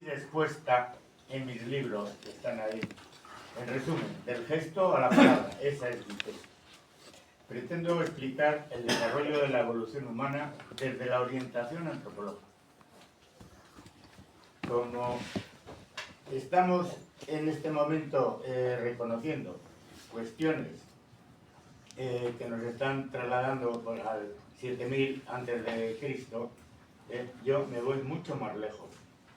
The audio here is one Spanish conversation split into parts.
expuesta en mis libros que están ahí. En resumen, del gesto a la palabra, esa es mi tesis. Pretendo explicar el desarrollo de la evolución humana desde la orientación antropológica. Como estamos en este momento reconociendo cuestiones que nos están trasladando al 7000 antes de Cristo, yo me voy mucho más lejos,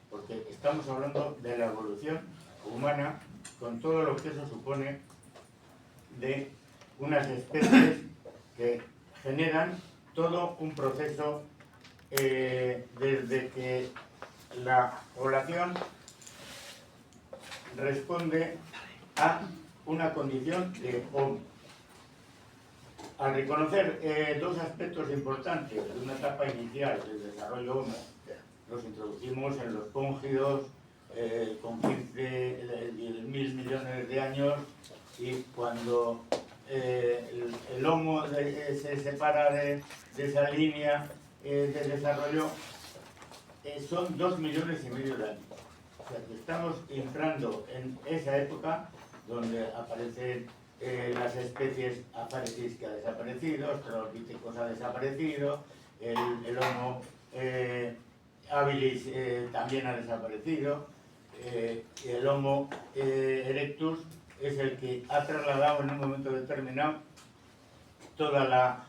porque estamos hablando de la evolución humana con todo lo que eso supone de unas especies que generan todo un proceso desde que la población responde a una condición de homo. Al reconocer dos aspectos importantes de una etapa inicial del desarrollo homo, los introducimos en los póngidos con 10.000 millones de años, y cuando el homo se separa de esa línea de desarrollo, son 2,5 millones de años. O sea que estamos entrando en esa época donde aparecen las especies Afaresis, que ha desaparecido, Australopithecus ha desaparecido, el Homo habilis también ha desaparecido, el Homo erectus es el que ha trasladado en un momento determinado toda la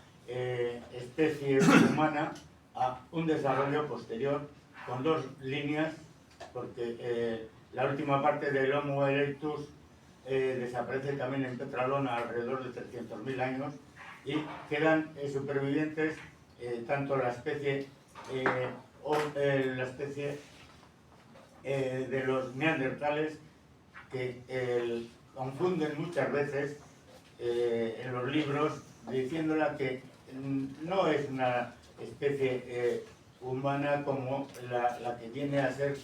especie humana a un desarrollo posterior con dos líneas, porque la última parte del Homo erectus desaparece también en Petralona alrededor de 300.000 años, y quedan supervivientes tanto la especie de los neandertales, que confunden muchas veces en los libros diciéndola que no es una especie humana como la que viene a ser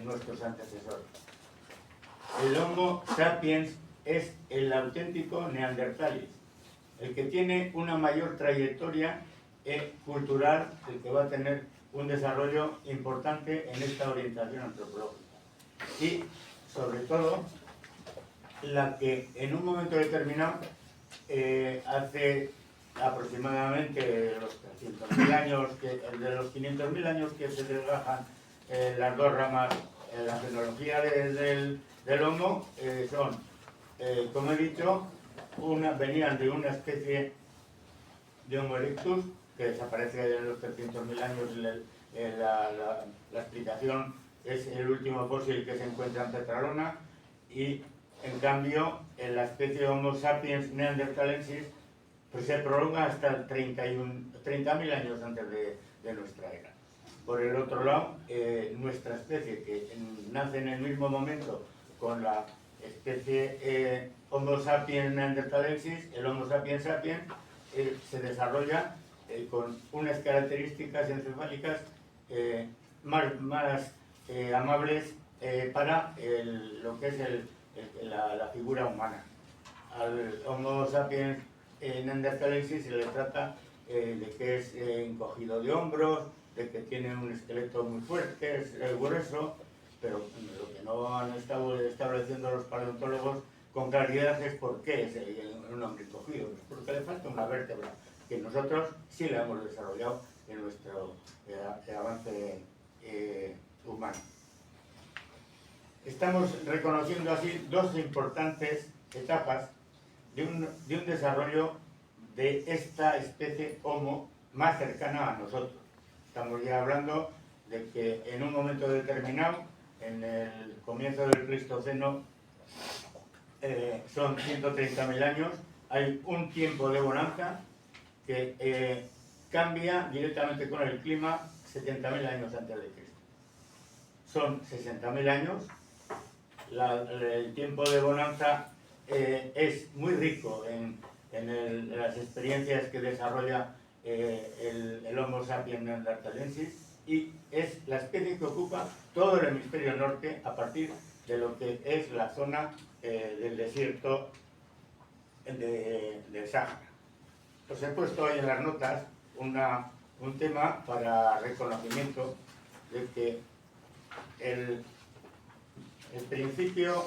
nuestros antecesores. El Homo sapiens es el auténtico neandertalis, el que tiene una mayor trayectoria cultural, el que va a tener un desarrollo importante en esta orientación antropológica. Y, sobre todo, la que en un momento determinado, hace aproximadamente los 300.000 años, de los 500.000 años que se desgajan las dos ramas en la genealogía del Homo, son, como he dicho, venían de una especie de Homo erectus que desaparece en los 300.000 años. La explicación es el último fósil que se encuentra en Petralona, y en cambio en la especie Homo sapiens neanderthalensis pues se prolonga hasta 30.000 años antes de nuestra era. Por el otro lado, nuestra especie, que nace en el mismo momento con la especie Homo sapiens neanderthalensis, el Homo sapiens sapiens, se desarrolla con unas características encefálicas más amables para lo que es la figura humana. Al Homo sapiens neanderthalensis se le trata de que es encogido de hombros, de que tiene un esqueleto muy fuerte, es grueso, pero lo que no han estado estableciendo los paleontólogos con claridad es por qué es un hombre encogido, porque le falta una vértebra, que nosotros sí la hemos desarrollado en nuestro avance humano. Estamos reconociendo así dos importantes etapas de un desarrollo de esta especie Homo más cercana a nosotros. Estamos ya hablando de que en un momento determinado, en el comienzo del Pleistoceno, son 130.000 años, hay un tiempo de bonanza que cambia directamente con el clima 70.000 años antes de Cristo. Son 60.000 años, el tiempo de bonanza es muy rico en las experiencias que desarrolla el Homo sapiens neanderthalensis, y es la especie que ocupa todo el hemisferio norte a partir de lo que es la zona del desierto del Sáhara. Os he puesto ahí en las notas un tema para reconocimiento de que El principio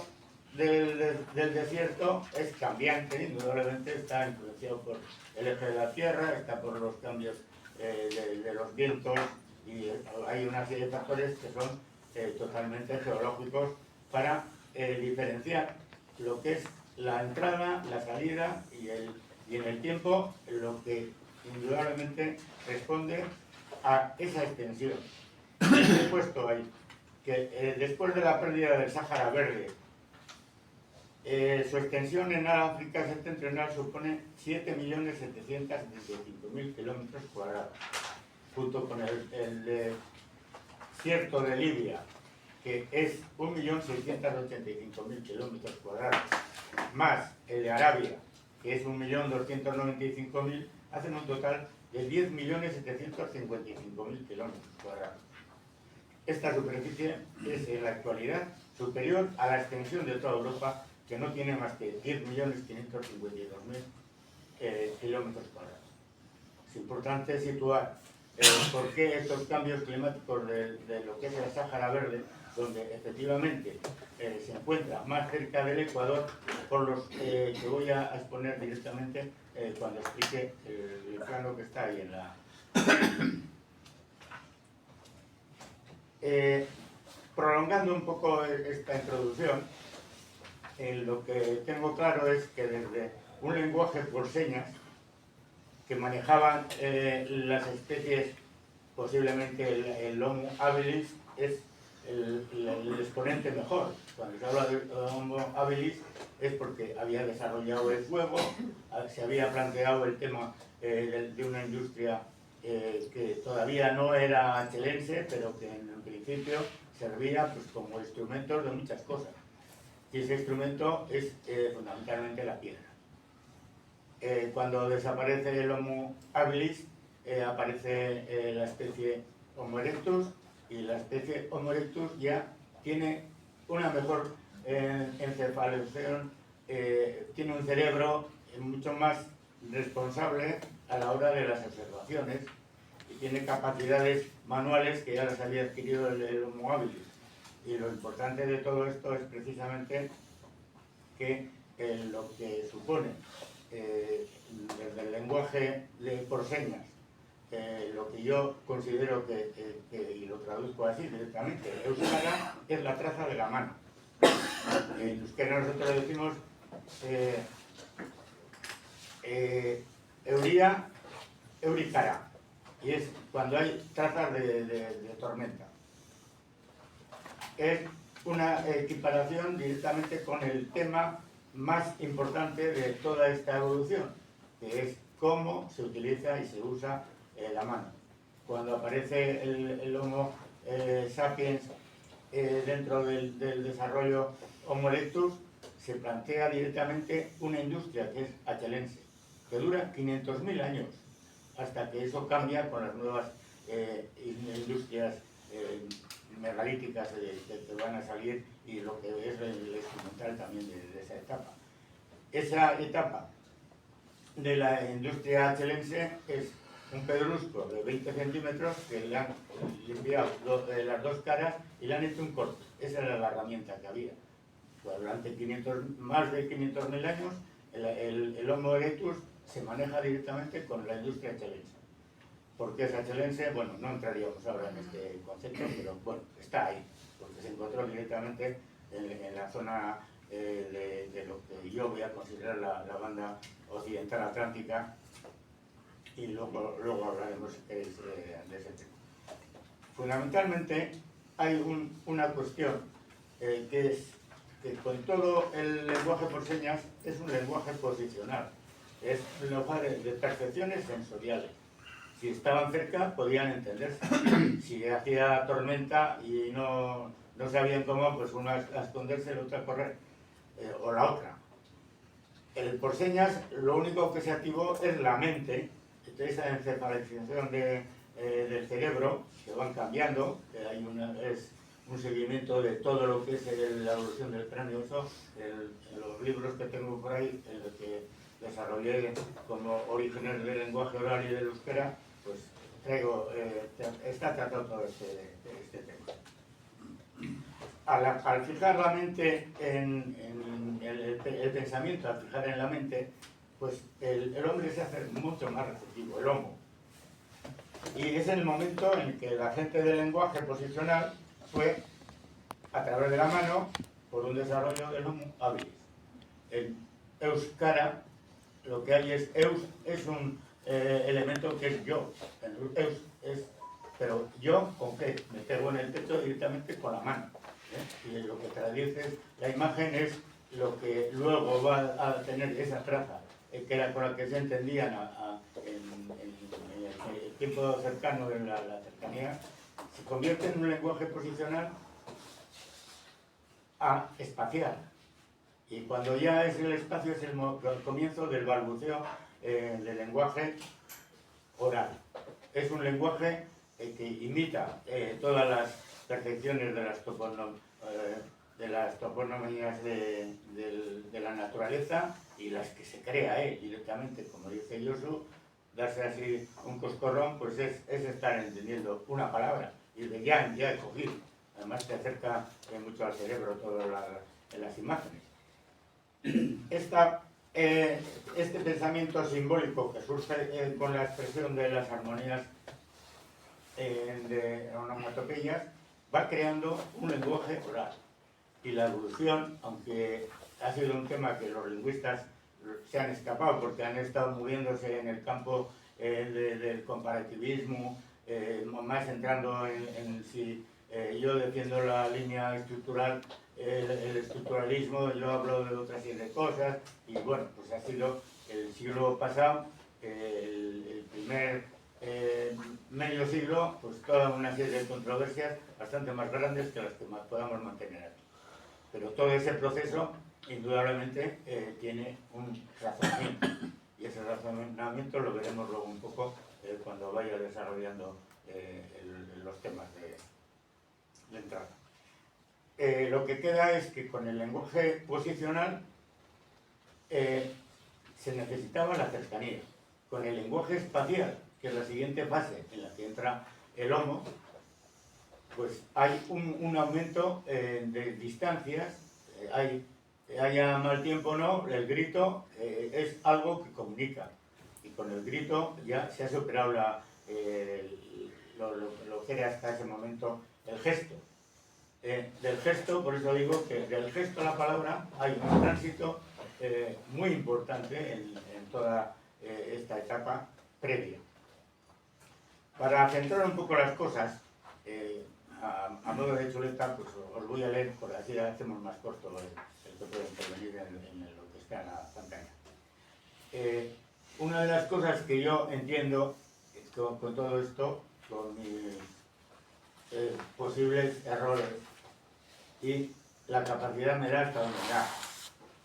del desierto es cambiante, indudablemente está influenciado por el eje de la Tierra, está por los cambios de los vientos, y hay una serie de factores que son totalmente geológicos para diferenciar lo que es la entrada, la salida y en el tiempo lo que indudablemente responde a esa extensión. He puesto ahí que después de la pérdida del Sáhara Verde, su extensión en África septentrional supone 7.775.000 kilómetros cuadrados, junto con el desierto de Libia, que es 1.685.000 kilómetros cuadrados, más el de Arabia, que es 1.295.000, hacen un total de 10.755.000 kilómetros cuadrados. Esta superficie es en la actualidad superior a la extensión de toda Europa, que no tiene más que 10.552.000 kilómetros cuadrados. Es importante situar por qué estos cambios climáticos de lo que es el Sáhara Verde, donde efectivamente se encuentra más cerca del Ecuador, por los que voy a exponer directamente cuando explique el plano que está ahí en la... Prolongando un poco esta introducción, lo que tengo claro es que desde un lenguaje por señas que manejaban las especies, posiblemente el Homo habilis es el exponente mejor. Cuando se habla de Homo habilis es porque había desarrollado el fuego, se había planteado el tema de una industria que todavía no era chelense, pero que en principio servía pues, como instrumento de muchas cosas. Y ese instrumento es fundamentalmente la piedra. Cuando desaparece el Homo habilis, aparece la especie Homo erectus, y la especie Homo erectus ya tiene una mejor encefaloción, tiene un cerebro mucho más responsable a la hora de las observaciones y tiene capacidades manuales que ya las había adquirido el Homo habilis. Y lo importante de todo esto es precisamente que lo que supone desde el lenguaje por señas, lo que yo considero y lo traduzco así directamente, euskara es la traza de la mano. En euskera nosotros decimos euría, euricara, y es cuando hay trazas de tormenta. Es una equiparación directamente con el tema más importante de toda esta evolución, que es cómo se utiliza y se usa la mano. Cuando aparece el Homo sapiens dentro del desarrollo Homo erectus, se plantea directamente una industria que es achelense, que dura 500.000 años, hasta que eso cambia con las nuevas industrias megalíticas que van a salir y lo que es el instrumental también de esa etapa. Esa etapa de la industria achelense es un pedrusco de 20 centímetros que le han limpiado las dos caras y le han hecho un corte. Esa era la herramienta que había. Pues durante más de 500.000 años el Homo erectus se maneja directamente con la industria achelense. ¿Por qué es achelense? Bueno, no entraríamos ahora en este concepto, pero bueno, está ahí, porque se encontró directamente en la zona de lo que yo voy a considerar la banda occidental atlántica, y luego hablaremos de ese tema. Fundamentalmente hay una cuestión que es que con todo el lenguaje por señas es un lenguaje posicional, es un lenguaje de percepciones sensoriales. Si estaban cerca podían entenderse, si hacía tormenta y no sabían cómo, pues una a esconderse, la otra a correr, o la otra. El por señas lo único que se activó es la mente, esa encefalización del cerebro, que van cambiando, que es un seguimiento de todo lo que es la evolución del cráneo. Eso, en los libros que tengo por ahí, en los que desarrollé como orígenes del lenguaje oral y del euskera, pues traigo, está tratado todo este tema. al fijar la mente en el pensamiento, al fijar en la mente, pues el hombre se hace mucho más receptivo, el homo. Y es el momento en que la gente del lenguaje posicional fue, a través de la mano, por un desarrollo del homo habilis. El euskara, lo que hay es un elemento que es yo. El eus es, pero yo, ¿con qué? Me pego en el pecho directamente con la mano. Y lo que traduce la imagen es lo que luego va a tener esa traza, que era con la que se entendían en el tiempo cercano, en la cercanía, se convierte en un lenguaje posicional a espacial. Y cuando ya es el espacio, es el comienzo del balbuceo del lenguaje oral. Es un lenguaje que imita todas las percepciones de las toponomías de la naturaleza y las que se crea directamente, como dice Josu. Darse así un coscorrón, pues es estar entendiendo una palabra y de ya he cogido. Además te acerca mucho al cerebro todo en las imágenes. Este pensamiento simbólico que surge con la expresión de las armonías de onomatopeyas va creando un lenguaje oral. Y la evolución, aunque ha sido un tema que los lingüistas se han escapado porque han estado moviéndose en el campo del comparativismo, más entrando en si yo defiendo la línea estructural, el estructuralismo, yo hablo de otra serie de cosas, y bueno, pues ha sido el siglo pasado, el primer medio siglo, pues toda una serie de controversias bastante más grandes que las que podamos mantener aquí. Pero todo ese proceso, indudablemente, tiene un razonamiento, y ese razonamiento lo veremos luego un poco cuando vaya desarrollando los temas de entrada. Lo que queda es que con el lenguaje posicional se necesitaba la cercanía. Con el lenguaje espacial, que es la siguiente fase en la que entra el homo, pues hay un aumento de distancias, haya mal tiempo o no, el grito es algo que comunica. Y con el grito ya se ha superado lo que era hasta ese momento el gesto. Del gesto, por eso digo que del gesto a la palabra hay un tránsito muy importante en toda esta etapa previa. Para centrar un poco las cosas, a modo de chuleta, pues os voy a leer, por así hacemos más corto el que puede intervenir en lo que está en la pantalla. Una de las cosas que yo entiendo con todo esto, con mis posibles errores, y la capacidad me da hasta donde me da.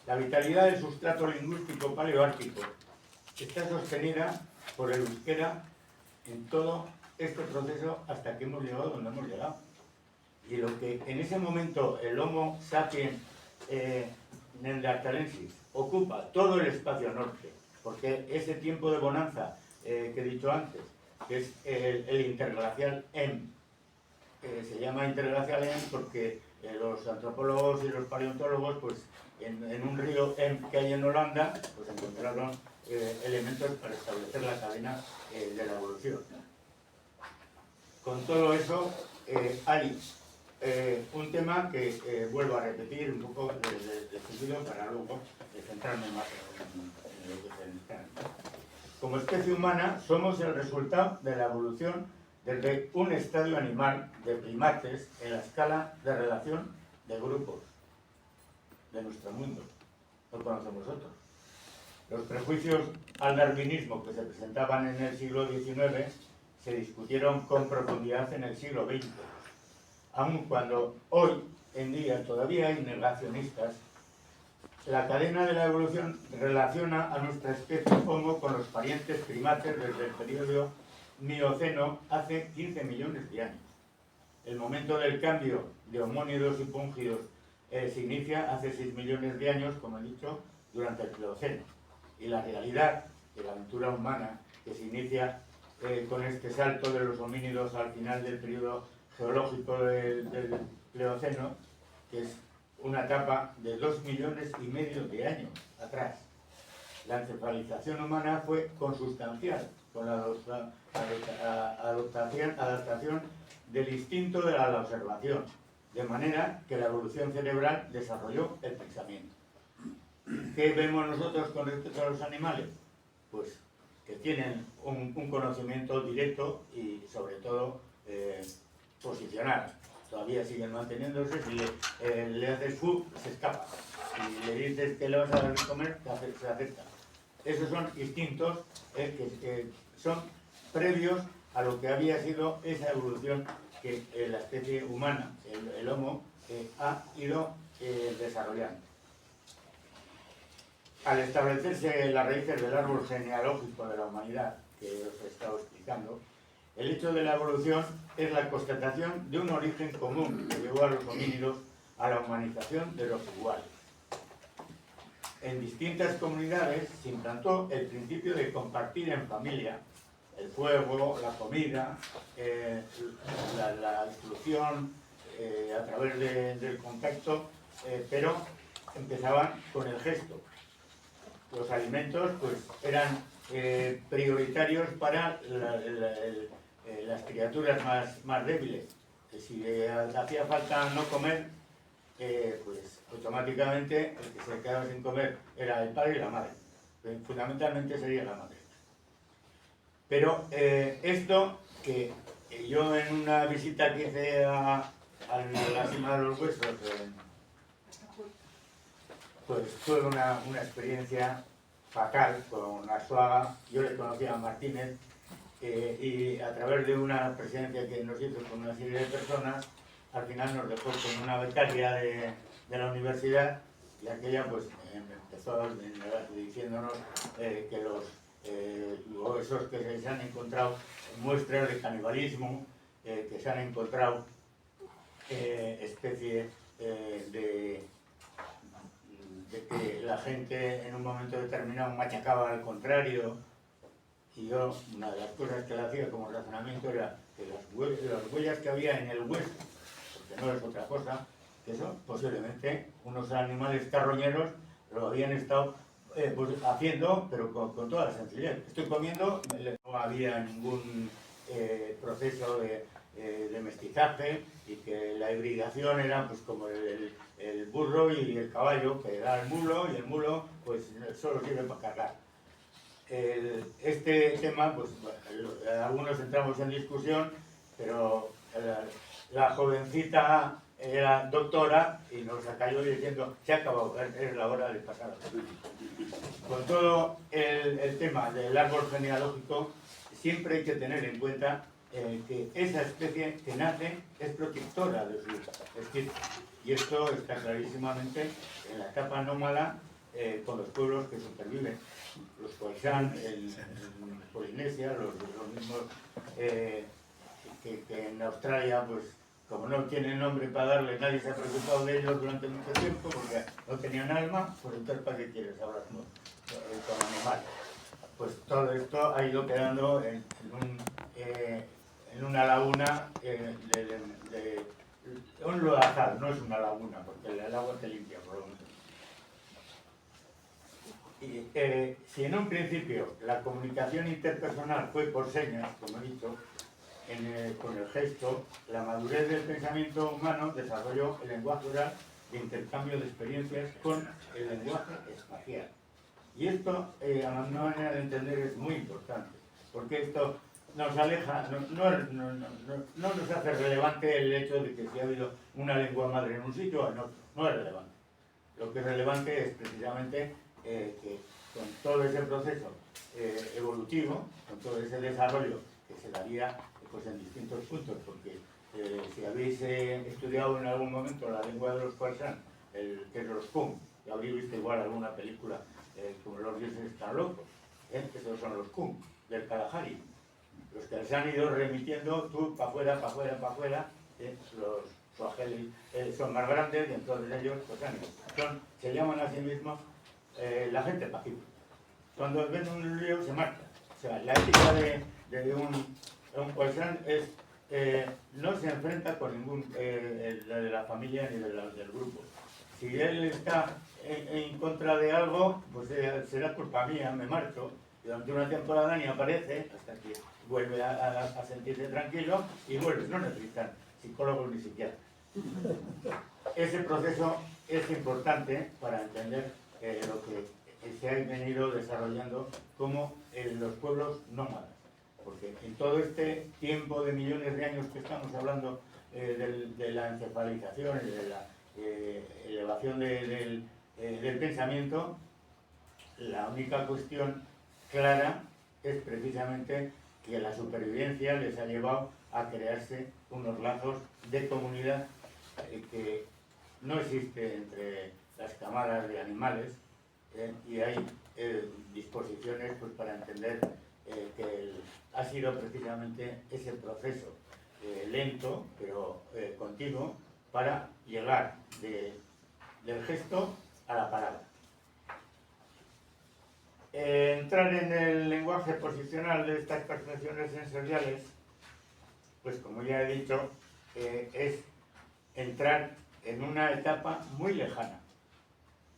La vitalidad del sustrato lingüístico paleoártico está sostenida por el euskera en todo este proceso hasta que hemos llegado donde hemos llegado. Y lo que en ese momento el Homo sapiens neanderthalensis ocupa todo el espacio norte, porque ese tiempo de bonanza que he dicho antes, que es el interglacial M, se llama interglacial M porque los antropólogos y los paleontólogos, pues en un río M que hay en Holanda, pues encontraron elementos para establecer la cadena de la evolución. Con todo eso hay un tema que vuelvo a repetir un poco decidido para luego centrarme más en lo que se necesita. Como especie humana somos el resultado de la evolución desde un estadio animal de primates en la escala de relación de grupos de nuestro mundo. Lo conocemos nosotros. Los prejuicios al darwinismo que se presentaban en el siglo XIX se discutieron con profundidad en el siglo XX, aun cuando hoy en día todavía hay negacionistas. La cadena de la evolución relaciona a nuestra especie Homo con los parientes primates desde el periodo Mioceno hace 15 millones de años. El momento del cambio de homónidos y púngidos se inicia hace 6 millones de años, como he dicho, durante el Plioceno. Y la realidad de la aventura humana que se inicia con este salto de los homínidos al final del periodo geológico del Plioceno que es una etapa de 2,5 millones de años atrás. La encefalización humana fue consustancial con la adaptación del instinto de la observación, de manera que la evolución cerebral desarrolló el pensamiento. ¿Qué vemos nosotros con respecto a los animales? Pues que tienen un conocimiento directo y sobre todo posicional. Todavía siguen manteniéndose. Si le haces food, se escapa. Si le dices que le vas a dar de comer, se acerca. Esos son instintos que son previos a lo que había sido esa evolución que la especie humana, el Homo, ha ido desarrollando. Al establecerse las raíces del árbol genealógico de la humanidad, que os he estado explicando, el hecho de la evolución es la constatación de un origen común que llevó a los homínidos a la humanización de los iguales. En distintas comunidades se implantó el principio de compartir en familia el fuego, la comida, la instrucción a través del contacto, pero empezaban con el gesto. Los alimentos pues eran prioritarios para las criaturas más débiles. Si hacía falta no comer, pues automáticamente el que se quedaba sin comer era el padre y la madre. Fundamentalmente sería la madre. Pero esto que yo en una visita que hice a la cima de los huesos, pues fue una experiencia fatal con Arzuaga. Yo le conocía a Martínez y a través de una presidencia que nos hizo con una serie de personas, al final nos dejó con una becaria de la universidad, y aquella pues empezó diciéndonos que los huesos que se han encontrado, muestras de canibalismo, que se han encontrado especie de que la gente en un momento determinado machacaba al contrario. Y yo, una de las cosas que le hacía como razonamiento era que las huellas que había en el hueso, porque no es otra cosa, que eso posiblemente unos animales carroñeros lo habían estado pues, haciendo, pero con toda la sencillez. Estoy comiendo, no había ningún proceso de mestizaje, y que la hibridación era pues como el burro y el caballo, que da el mulo, y el mulo pues solo sirve para cargar. Este tema, pues algunos entramos en discusión, pero la jovencita era doctora y nos cayó diciendo: se ha acabado, es la hora de pasar. Con todo el tema del árbol genealógico, siempre hay que tener en cuenta que esa especie que nace es protectora de su especie. Y esto está clarísimamente en la etapa anómala con los pueblos que superviven. Los Khoisan en Polinesia, los mismos que en Australia, pues como no tienen nombre para darle, nadie se ha preocupado de ellos durante mucho tiempo porque no tenían alma, pues entonces ¿para qué quieres hablar con animales? Pues todo esto ha ido quedando en una laguna de un lodazal, no es una laguna, porque el agua te limpia por lo menos. Y, si en un principio la comunicación interpersonal fue por señas, como he dicho, con el gesto, la madurez del pensamiento humano desarrolló el lenguaje oral de intercambio de experiencias con el lenguaje espacial. Y esto, a mi manera de entender, es muy importante, porque esto nos aleja, no nos hace relevante el hecho de que si ha habido una lengua madre en un sitio o en otro, no es relevante. Lo que es relevante es precisamente que con todo ese proceso evolutivo, con todo ese desarrollo que se daría pues, en distintos puntos, porque si habéis estudiado en algún momento la lengua de los Khoisan, que es los Kum, ya habréis visto igual alguna película como Los dioses están locos, esos son los Kum, del Kalahari, los que se han ido remitiendo tú para afuera, para afuera, para afuera, los Swahili son más grandes y entonces ellos pues, se llaman a sí mismos la gente pacífica. Cuando ven un lío se marcha. O sea, la ética de un Khoisan es no se enfrenta con ningún de la familia ni del grupo. Si él está en contra de algo, pues será culpa mía, me marcho. Durante una temporada ni aparece hasta que vuelve a sentirse tranquilo y vuelve. No necesitan psicólogos ni siquiera. Ese proceso es importante para entender lo que se ha venido desarrollando como en los pueblos nómadas. Porque en todo este tiempo de millones de años que estamos hablando de la encefalización y de la elevación del pensamiento, la única cuestión clara es precisamente que la supervivencia les ha llevado a crearse unos lazos de comunidad que no existe entre las camadas de animales, y hay disposiciones pues, para entender que ha sido precisamente ese proceso lento pero continuo para llegar del gesto a la palabra. Entrar en el lenguaje posicional de estas percepciones sensoriales, pues como ya he dicho, es entrar en una etapa muy lejana.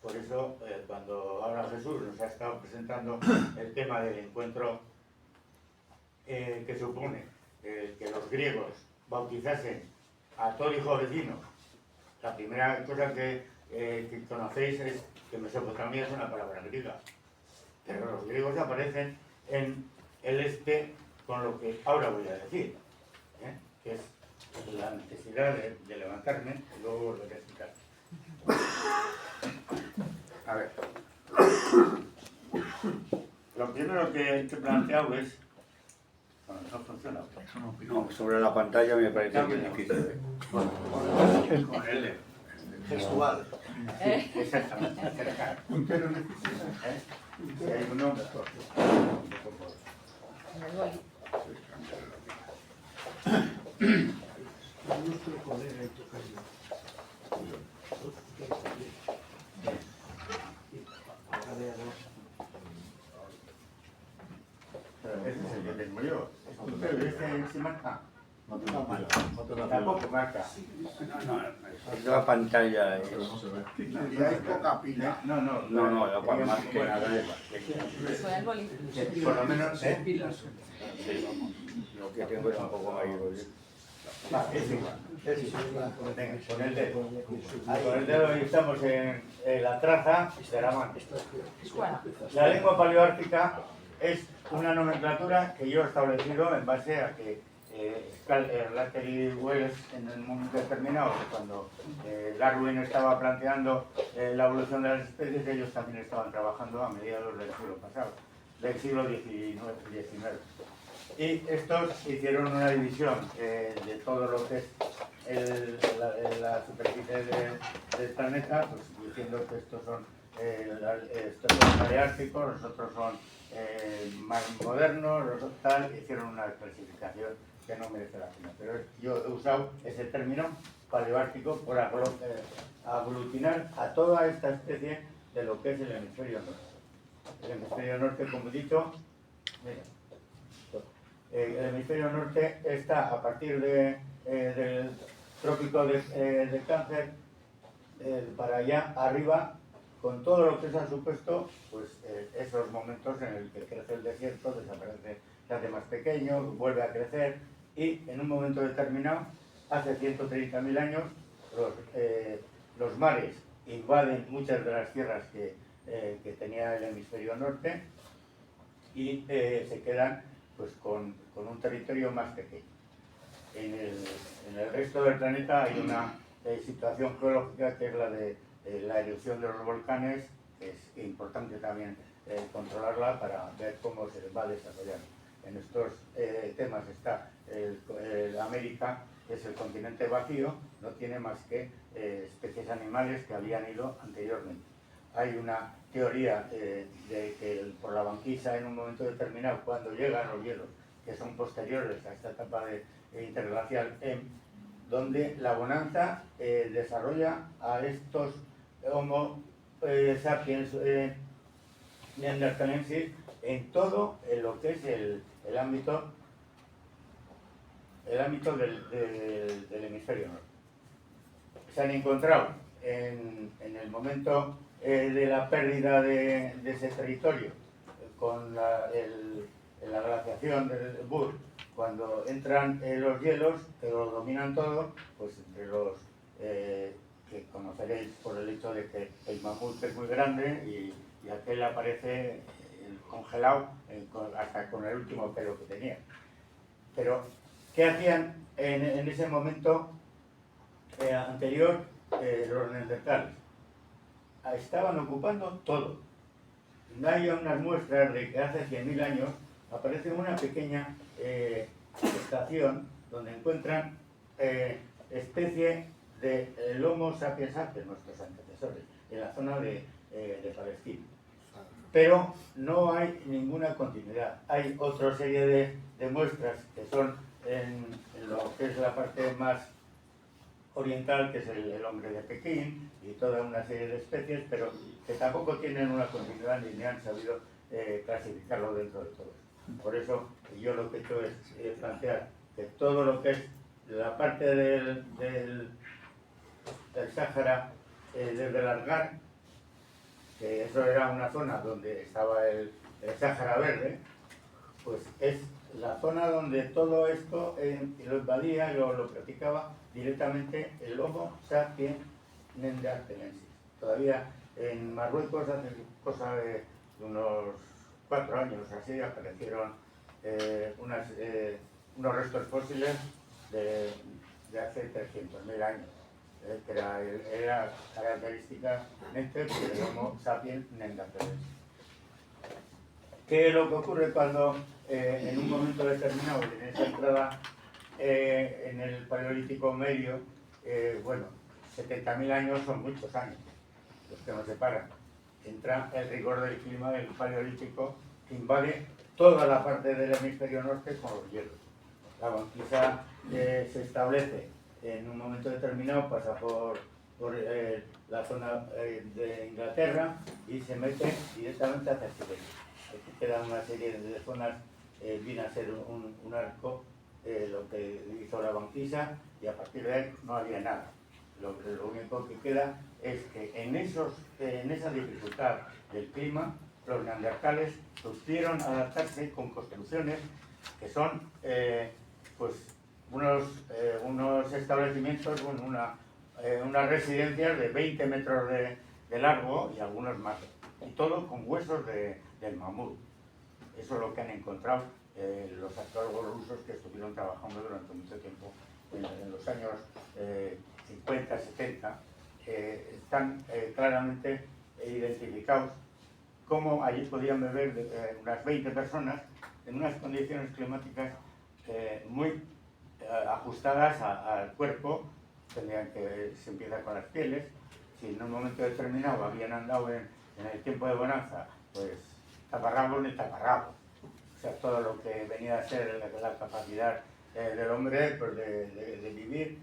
Por eso, cuando ahora Jesús nos ha estado presentando el tema del encuentro que supone que los griegos bautizasen a todo hijo vecino, la primera cosa que conocéis es que Mesopotamia es una palabra griega. Pero los griegos aparecen en el este con lo que ahora voy a decir, que es la necesidad de levantarme y luego volver a explicar. A ver, lo primero que he planteado es, bueno, no funciona. No, sobre la pantalla me parece que es difícil. Con el Gestual. sí, exactamente, acercar. Si hay uno, mejor. Ese es el que tengo yo. Pero este se marca. Tampoco marca. Es la pantalla. Y hay poca pila. No, No, la pantalla. Por lo menos, Lo que tengo es un poco mayor. es igual. Venga, con el dedo. Con el dedo estamos en la traza de la mano. La lengua paleoártica es una nomenclatura que yo he establecido en base a que Slater y Wells, en un momento determinado, cuando Darwin estaba planteando la evolución de las especies, ellos también estaban trabajando a mediados del siglo pasado, del siglo XIX. Y estos hicieron una división de todo lo que es la superficie del planeta, pues diciendo que estos son paleárticos, los otros son más modernos, los otros tal, hicieron una clasificación que no merece la pena. Pero yo he usado ese término paleoártico por aglutinar a toda esta especie de lo que es el hemisferio norte. El hemisferio norte, como he dicho, mira, el hemisferio norte está a partir del trópico de Cáncer para allá arriba, con todo lo que se ha supuesto, pues esos momentos en el que crece el desierto, desaparece, se hace más pequeño, vuelve a crecer, y en un momento determinado, hace 130.000 años, los mares invaden muchas de las tierras que tenía el hemisferio norte y se quedan pues con un territorio más pequeño. En el resto del planeta hay una situación geológica que es la de la erupción de los volcanes, que es importante también controlarla para ver cómo se va a desarrollar. En estos temas está América, que es el continente vacío, no tiene más que especies animales que habían ido anteriormente. Hay una teoría de que por la banquisa en un momento determinado, cuando llegan los hielos, que son posteriores a esta etapa de interglacial M, donde la bonanza desarrolla a estos Homo sapiens neanderthalensis en todo lo que es el ámbito el ámbito del hemisferio norte. Se han encontrado en el momento de la pérdida de ese territorio con la glaciación del Bur, cuando entran los hielos que lo dominan todo, pues entre los que conoceréis por el hecho de que el mamut es muy grande y aquel aparece congelado hasta con el último pelo que tenía. Pero, ¿qué hacían en ese momento anterior los neandertales? Estaban ocupando todo. Hay unas muestras de que hace 100.000 años aparece una pequeña estación donde encuentran especie del Homo sapiens sapiens, nuestros antecesores, en la zona de Palestina. Pero no hay ninguna continuidad. Hay otra serie de muestras que son en lo que es la parte más oriental, que es el hombre de Pekín, y toda una serie de especies, pero que tampoco tienen una continuidad ni han sabido clasificarlo dentro de todo. Por eso yo lo que he hecho es plantear que todo lo que es la parte del Sáhara, desde el Argar, que eso era una zona donde estaba el Sáhara verde, pues es la zona donde todo esto lo invadía y lo practicaba directamente el Homo sapiens neanderthalensis. Todavía en Marruecos, hace cosa de unos 4 años así, aparecieron unos restos fósiles de hace 300.000 años, que era característicamente del Homo sapiens neanderthalensis. ¿Qué es lo que ocurre cuando en un momento determinado, en esa entrada en el Paleolítico Medio, bueno, 70.000 años son muchos años los que nos separan? Entra el rigor del clima del Paleolítico, que invade toda la parte del hemisferio norte con los hielos. La banquisa se establece en un momento determinado, pasa por la zona de Inglaterra y se mete directamente hacia Siberia. Aquí quedan una serie de zonas, viene a ser un arco, lo que hizo la banquisa, y a partir de ahí no había nada. Lo único que queda es que en esa dificultad del clima, los neandertales supieron adaptarse con construcciones que son pues unos establecimientos con unas residencias de 20 metros de largo y algunos más, y todo con huesos del mamut. Eso es lo que han encontrado los arqueólogos rusos que estuvieron trabajando durante mucho tiempo en los años 50, 70. Están claramente identificados como allí podían beber unas 20 personas en unas condiciones climáticas muy ajustadas al cuerpo. Tendrían que se empieza con las pieles. Si en un momento determinado habían andado en el tiempo de bonanza, pues taparrabos ni taparrabos. O sea, todo lo que venía a ser la capacidad del hombre pues de vivir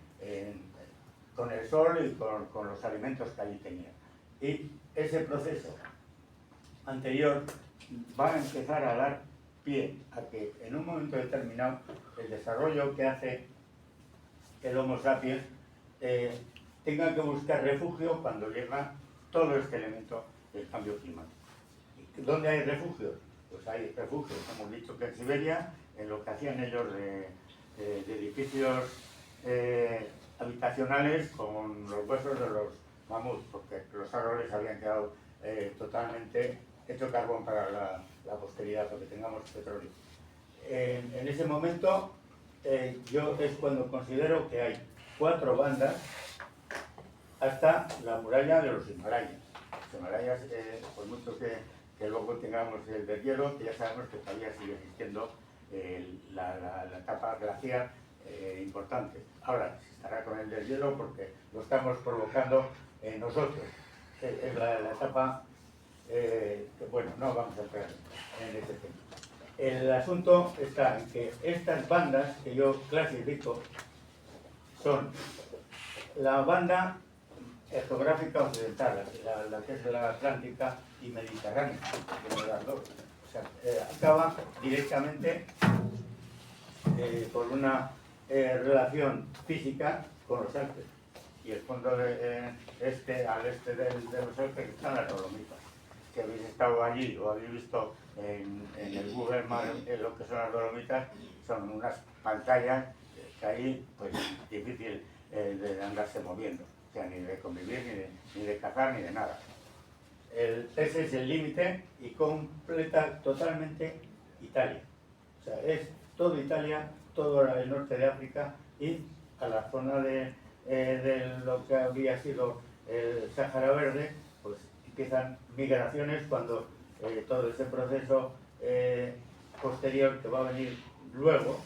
con el sol y con los alimentos que allí tenía. Y ese proceso anterior va a empezar a dar pie a que en un momento determinado el desarrollo que hace el Homo sapiens tenga que buscar refugio cuando llega todo este elemento del cambio climático. ¿Dónde hay refugios? Pues hay refugios, hemos dicho que en Siberia, en lo que hacían ellos de edificios habitacionales con los huesos de los mamuts, porque los árboles habían quedado totalmente hecho carbón para la posteridad, porque tengamos petróleo. En ese momento, yo es cuando considero que hay 4 bandas hasta la muralla de los Himalayas. Los Himalayas, por mucho que luego tengamos el deshielo, que ya sabemos que todavía sigue existiendo la etapa glaciar importante. Ahora, se estará con el deshielo porque lo estamos provocando nosotros. Es la etapa que, bueno, no vamos a entrar en ese tema. El asunto está en que estas bandas que yo clasifico son la banda geográfica occidental, la que es la Atlántica y Mediterránea, que las dos. O sea, acaba directamente por una relación física con los Alpes. Y el fondo al este de los Alpes están las Dolomitas. Si habéis estado allí o habéis visto en el Google Maps lo que son las Dolomitas, son unas pantallas que ahí pues difícil de andarse moviendo, o sea, ni de convivir, ni de cazar, ni de nada. Ese es el límite y completa totalmente Italia. O sea, es todo Italia, todo el norte de África y a la zona de lo que había sido el Sáhara Verde, pues empiezan migraciones cuando todo ese proceso posterior que va a venir luego,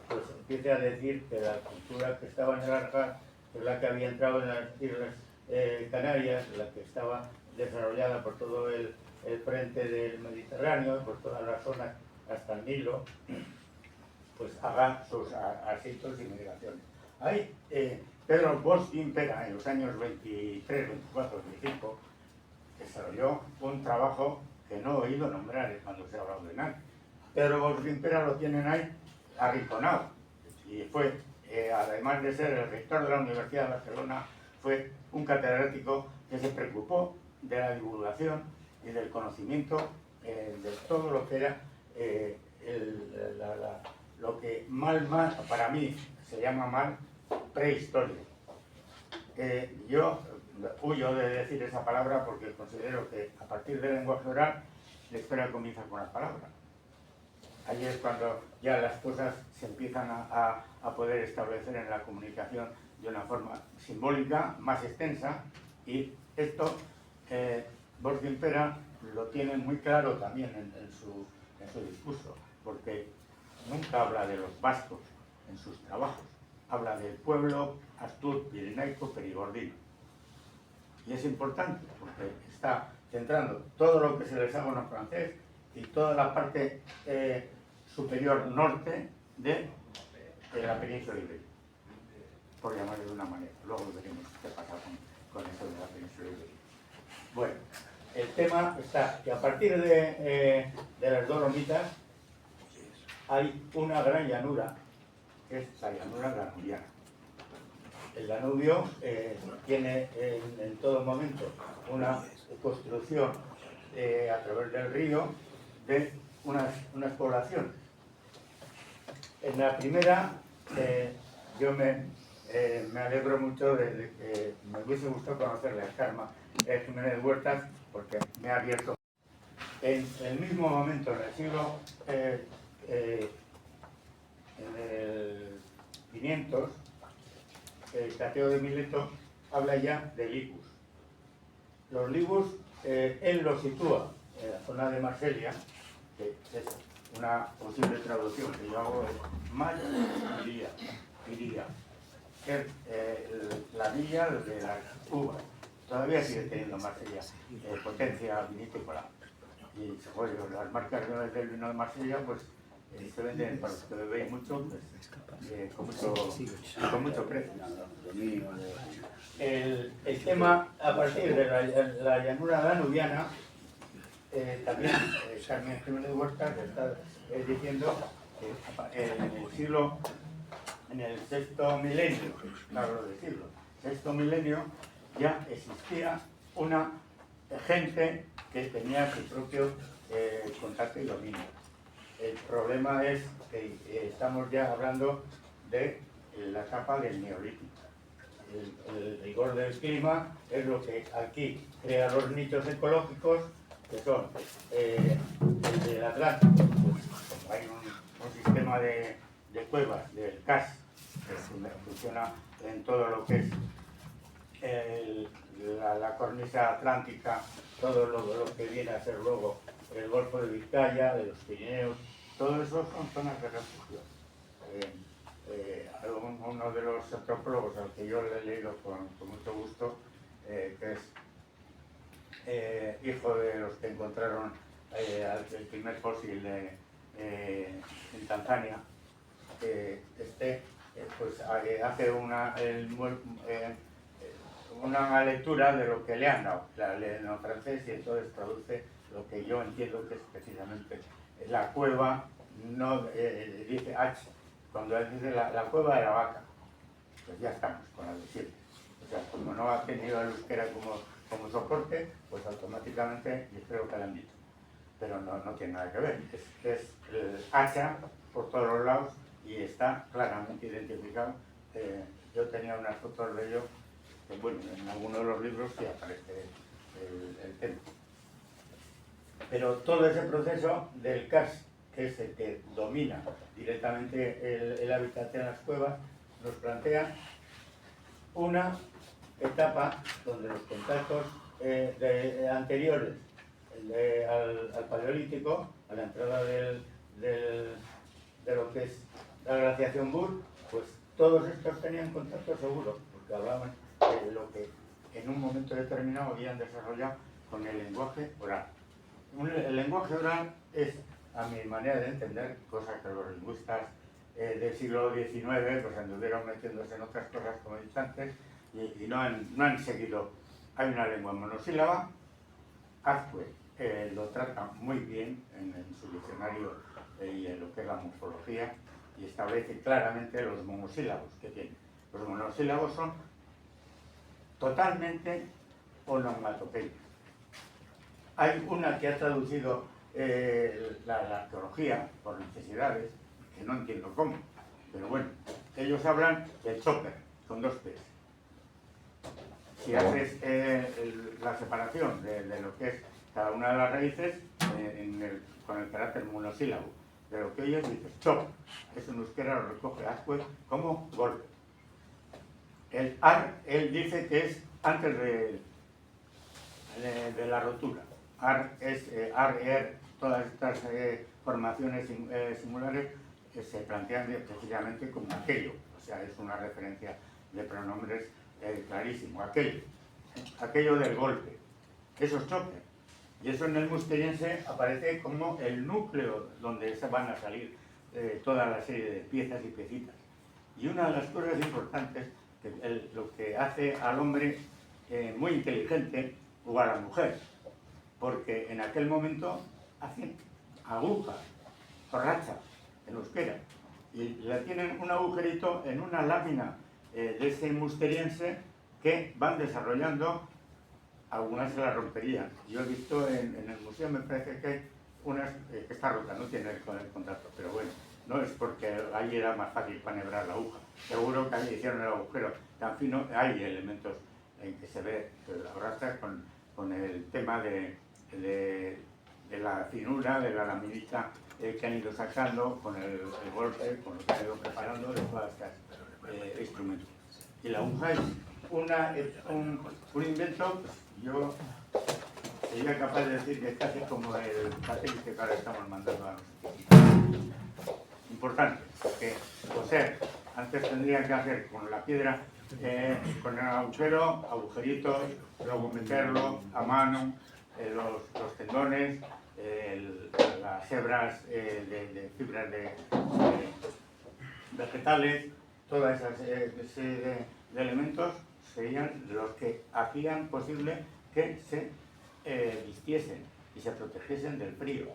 pues empieza a decir que la cultura que estaba en el Arjat es la que había entrado en las Islas Canarias, la que estaba desarrollada por todo el frente del Mediterráneo, por todas las zonas hasta el Nilo, pues haga sus asientos y migraciones. Ahí, Pedro Bosch Gimpera, en los años 23, 24, 25, desarrolló un trabajo que no he oído nombrar cuando se ha hablado de nadie. Pedro Bosch Gimpera lo tienen ahí arrinconado. Y fue, además de ser el rector de la Universidad de Barcelona, fue un catedrático que se preocupó de la divulgación y del conocimiento de todo lo que era lo que mal, para mí se llama mal, prehistoria. Yo huyo de decir esa palabra porque considero que a partir del lenguaje oral la historia comienza con las palabras. Ahí es cuando ya las cosas se empiezan a poder establecer en la comunicación de una forma simbólica, más extensa, y esto Bosch Gimpera lo tiene muy claro también en su discurso, porque nunca habla de los vascos en sus trabajos, habla del pueblo astur, pirenaico, perigordino. Y es importante porque está centrando todo lo que se les haga en francés y toda la parte superior norte de la península ibérica, por llamarlo de una manera. Luego veremos qué pasa con eso de la península ibérica. Bueno, el tema está que a partir de las Dolomitas hay una gran llanura, que es la llanura danubiana. El Danubio tiene en todo momento una construcción a través del río de unas poblaciones. En la primera, yo me alegro mucho de que me hubiese gustado conocerle a Carmen Jiménez Huertas, porque me ha abierto. En el mismo momento, en el siglo en el 500, el Cateo de Mileto habla ya de Ligus. Los Ligus, él los sitúa en la zona de Marsella, que es una posible traducción que yo hago es Marsella, que es la villa de las uvas. Todavía sigue teniendo Marsella potencia vinícola. Y bueno, las marcas del vino de Marsella, pues se venden para los que bebéis mucho, pues, con mucho precio. El tema, a partir de la llanura danubiana, también Carmen Jiménez Huertas está diciendo que en el sexto milenio, claro decirlo, sexto milenio, ya existía una gente que tenía su propio contacto y dominio. El problema es que estamos ya hablando de la etapa del Neolítico. El rigor del clima es lo que aquí crea los nichos ecológicos, que son el del Atlántico, pues, como hay un sistema de cuevas del CAS, que funciona en todo lo que es la cornisa atlántica, todo lo que viene a ser luego el Golfo de Vizcaya, de los Pirineos, todo eso son zonas de refugio. Uno de los antropólogos al que yo le he leído con mucho gusto, que es hijo de los que encontraron el primer fósil en Tanzania, pues hace una lectura de lo que le han dado, la lee en francés, y entonces traduce lo que yo entiendo que es precisamente la cueva, no dice H cuando dice la cueva de la vaca, pues ya estamos con la de siempre. O sea, como no ha tenido el euskera como soporte, pues automáticamente, y espero que lo han dicho. Pero no tiene nada que ver. Es el hacha por todos los lados y está claramente identificado. Yo tenía unas fotos de ello, que bueno, en alguno de los libros sí aparece el tema. Pero todo ese proceso del CAS, que es el que domina directamente el hábitat en las cuevas, nos plantea una etapa donde los contactos anteriores al Paleolítico, a la entrada de lo que es la glaciación Bull, pues todos estos tenían contacto seguro, porque hablaban de lo que en un momento determinado habían desarrollado con el lenguaje oral. El lenguaje oral es, a mi manera de entender, cosa que los lingüistas del siglo XIX pues anduvieron metiéndose en otras cosas, como he dicho antes, y no han seguido. Hay una lengua monosílaba. Azcue lo trata muy bien en su diccionario y en lo que es la morfología, y establece claramente los monosílabos que tiene. Los monosílabos son totalmente onomatopeyas. Hay una que ha traducido la arqueología por necesidades, que no entiendo cómo, pero bueno, ellos hablan del chopper, con 2 P's. Si haces la separación de lo que es cada una de las raíces con el carácter monosílabo, de lo que ellos dicen chop, eso en euskera lo recoge Azcue como golpe. El ar, él dice que es antes de la rotura. Ar es todas estas formaciones singulares se plantean precisamente como aquello, o sea, es una referencia de pronombres clarísimo, aquello del golpe, eso es choque. Y eso en el muskeriense aparece como el núcleo donde se van a salir toda la serie de piezas y piecitas. Y una de las cosas importantes, lo que hace al hombre muy inteligente o a la mujer, porque en aquel momento hacen agujas, borrachas, en euskera, y le tienen un agujerito en una lámina de ese muskeriense que van desarrollando. Algunas se las romperían. Yo he visto en el museo, me parece que hay unas que está rota, no tiene el contacto, pero bueno, no es porque ahí era más fácil manebrar la aguja. Seguro que ahí hicieron el agujero tan fino, hay elementos en que se ve la borracha con el tema de la finura, de la laminita que han ido sacando, con el golpe, con lo que han ido preparando de todas estas instrumentos. Y la aguja es un invento, yo sería capaz de decir que es casi como el satélite que ahora estamos mandando a nosotros. Importante, porque coser, antes tendrían que hacer con la piedra, con el agujero, agujeritos, luego meterlo a mano, los tendones, las hebras de fibras de vegetales, todas esas de elementos serían los que hacían posible que se vistiesen y se protegiesen del frío.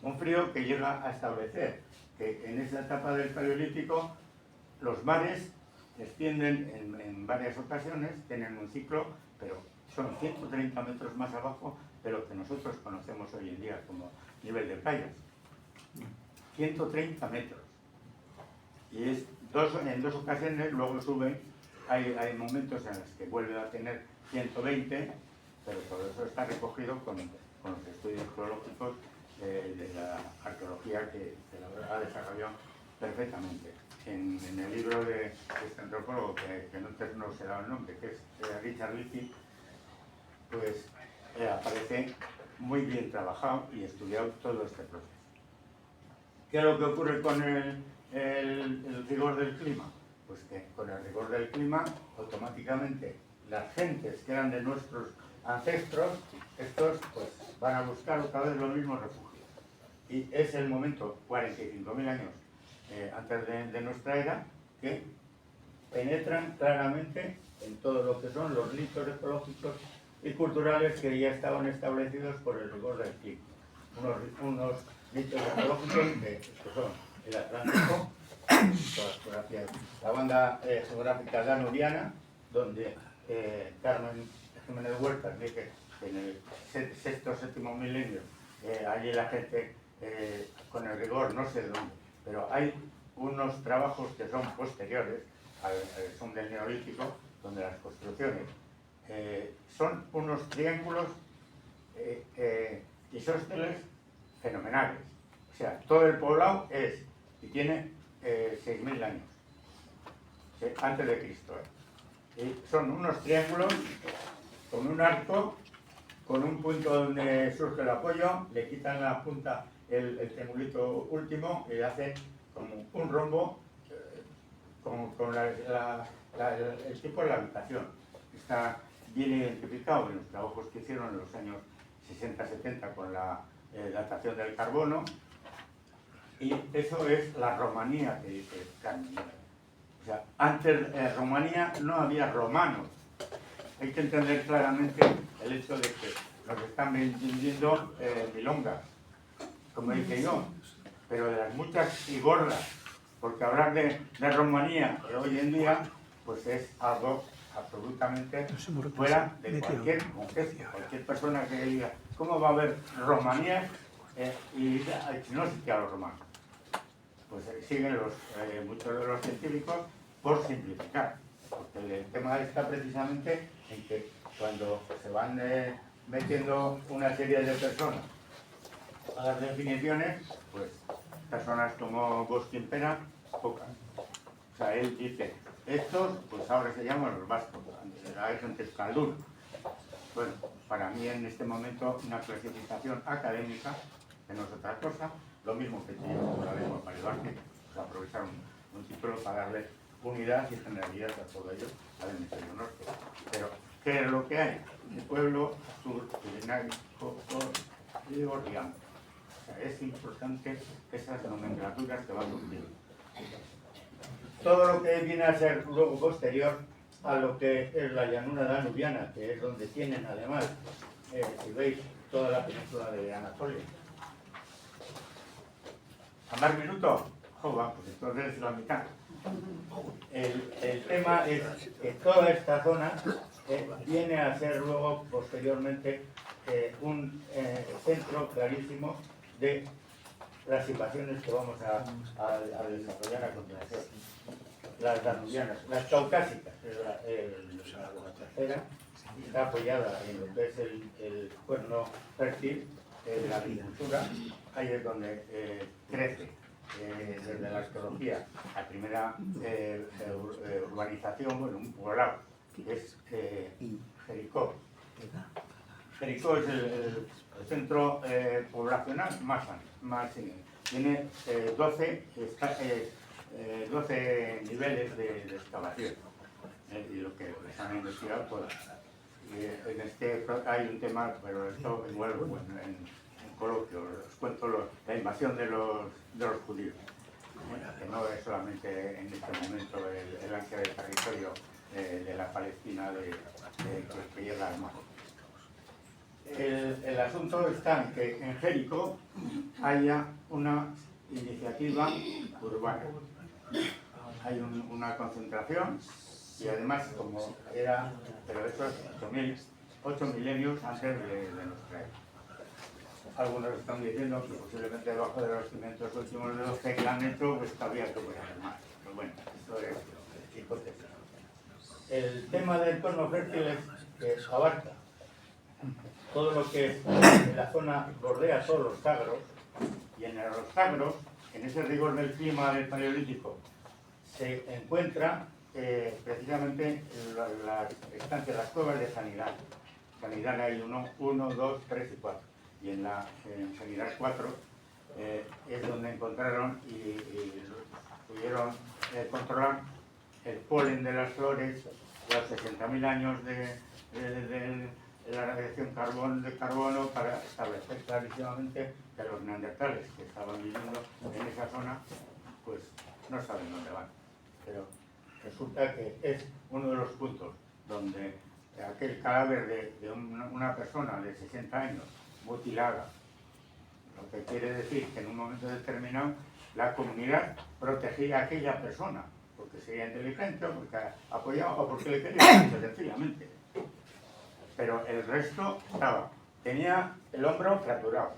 Un frío que llega a establecer que en esa etapa del Paleolítico los mares descienden en varias ocasiones, tienen un ciclo, pero son 130 metros más abajo de lo que nosotros conocemos hoy en día como nivel de playas. 130 metros. Y en 2 ocasiones luego suben, hay momentos en los que vuelve a tener 120, pero todo eso está recogido con los estudios geológicos de la arqueología que ha desarrollado perfectamente. En el libro de este antropólogo, que no se da el nombre, que es Richard Leakey, pues aparece muy bien trabajado y estudiado todo este proceso. ¿Qué es lo que ocurre con el rigor del clima? Pues que con el rigor del clima, automáticamente las gentes que eran de nuestros ancestros, estos pues van a buscar otra vez los mismos refugios. Y es el momento, 45.000 años antes de nuestra era, que penetran claramente en todo lo que son los ritos ecológicos y culturales que ya estaban establecidos por el rigor del clima. Unos ritos ecológicos que son el Atlántico, la banda geográfica danubiana, donde Carmen Jiménez Huertas dice que en el sexto o séptimo milenio allí la gente con el rigor no sé de dónde, pero hay unos trabajos que son posteriores, son del Neolítico, donde las construcciones son unos triángulos isósceles fenomenales. O sea, todo el poblado y tiene 6.000 años, antes de Cristo. Y son unos triángulos con un arco, con un punto donde surge el apoyo, le quitan la punta, el triangulito último, y le hacen como un rombo con el tipo de la habitación. Está bien identificado en los trabajos que hicieron en los años 60-70 con la datación del carbono, y eso es la romanía que dice Carmen. O sea, antes de Rumanía no había romanos. Hay que entender claramente el hecho de que nos están vendiendo milongas, como dije yo, pero de las muchas y gordas, porque hablar de Rumanía hoy en día pues es algo absolutamente fuera de cualquier contexto. Cualquier persona que diga cómo va a haber romanías y no existían los romanos. Pues siguen muchos de los científicos por simplificar, porque el tema está precisamente en que cuando se van metiendo una serie de personas a las definiciones, pues personas como Agustín Pena, pocas. O sea, él dice, estos pues ahora se llaman los vascos, hay gente escaldún. Bueno, para mí en este momento una clasificación académica, que no es otra cosa, lo mismo que yo la lengua para ayudarte, pues aprovechar un título para darle unidad y generalidad a todo ello al hemisferio norte. Pero, ¿qué es lo que hay? Un pueblo sur, pirenaico, y ordiano. O sea, es importante esas nomenclaturas que van surgiendo. Todo lo que viene a ser luego posterior a lo que es la llanura danubiana, que es donde tienen además, si veis, toda la península de Anatolia. ¿A más minutos? Joder, pues entonces es la mitad. El tema es que toda esta zona viene a ser luego, posteriormente, un centro clarísimo de las invasiones que vamos a desarrollar a continuación. Las danubianas, las caucásicas, la tercera, está apoyada en lo que es el cuerno fértil de la agricultura. Ahí es donde crece desde la arqueología la primera urbanización, bueno, un poblado, que es Jericó. Jericó es el centro poblacional más tiene 12 niveles de excavación, y lo que les han investigado todas. En este hay un tema, pero esto envuelve en coloquio, os cuento la invasión de los judíos, que no es solamente en este momento el ansia del territorio de la Palestina que llega al mar. El asunto está en que en Jericó haya una iniciativa urbana. Hay una concentración y además como era, pero eso es 8 milenios antes de nuestra época. Algunos están diciendo que posiblemente debajo de los cimientos últimos de los que han hecho, pues todavía que puede haber más. Pero bueno, esto es hipótesis. El tema del cono fértil es que abarca todo lo que es en la zona, bordea todos los sagros, y en los sagros, en ese rigor del clima del Paleolítico, se encuentra precisamente las estancias, las cuevas de Sanidad. Sanidad hay 1, 2, 3 y 4. Y en Sanidad 4 es donde encontraron y pudieron controlar el polen de las flores, los 60.000 años de la radiación de carbono para establecer clarísimamente que los neandertales que estaban viviendo en esa zona pues no saben dónde van. Pero resulta que es uno de los puntos donde aquel cadáver de una persona de 60 años mutilada, lo que quiere decir que en un momento determinado la comunidad protegía a aquella persona, porque sería inteligente, o porque apoyaba, o porque le quería mucho, sencillamente. Pero el resto estaba. Tenía el hombro fracturado,